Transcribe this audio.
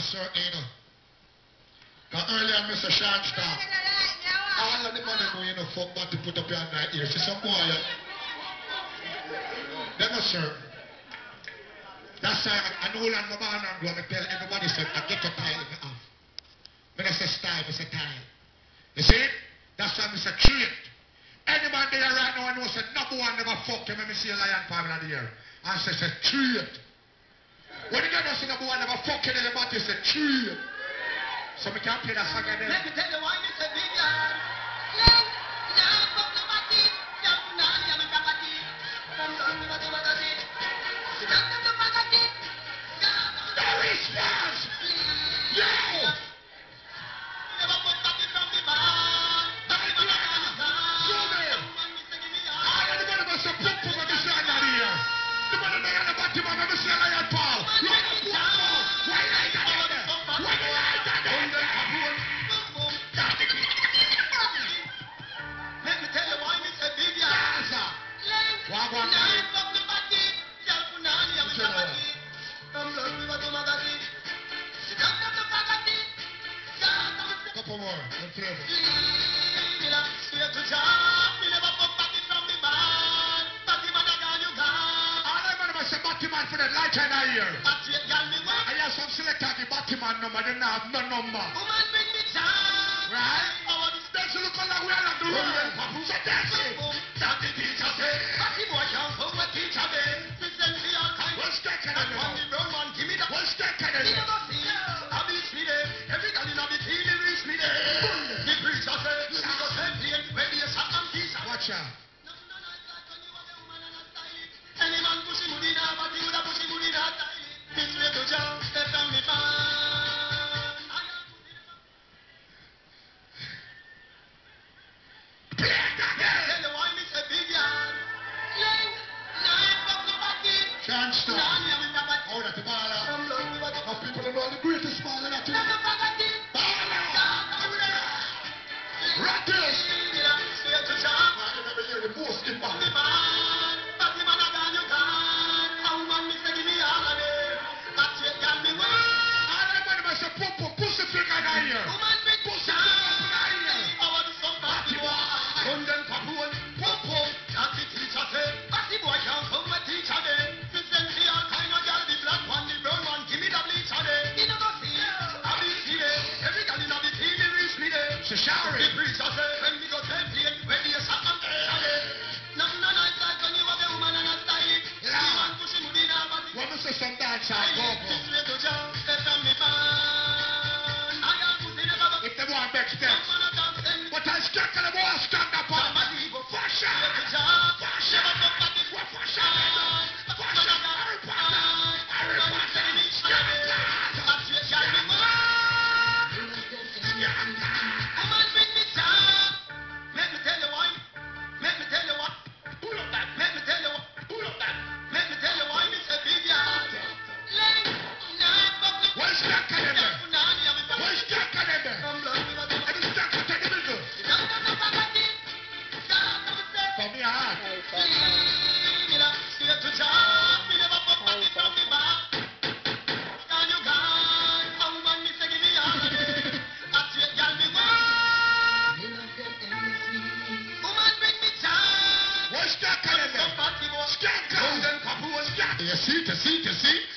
certain. Because earlier, Mr. Shanstar, all of the money know you know fuck but to put up your night here. See some boy, they're not certain. That's why I know land my man and go and tell everybody say I get a tile in the half. When I say style, I say tile. You see? That's why I say treat. Any man there right now I know say number one never fuck him when I see a lion palm in the air. And say treat. When you don't say number one never fuck him in the body, say treat. So we can't play that song again. Let me tell you why it's a big yard. Couple more. Let's hear it. Batman for the light in the ear. I have some select the Batman number, they don't have no number. Right? That's the look like we are not doing it. So that's it. That's the teacher say. What's that kind of thing? What's that kind of thing? Watch out. Any man pushing Mudina, but you would have pushing Mudina. This way to jump, step down the man. Tell the wine is a big yard. Chance to. Oh, that's the baller. How people don't know the greatest baller that you. Baller! Rattles! I remember hearing the most impact. If they want back steps, but I stuck on the wall, stand up on fashion. You see?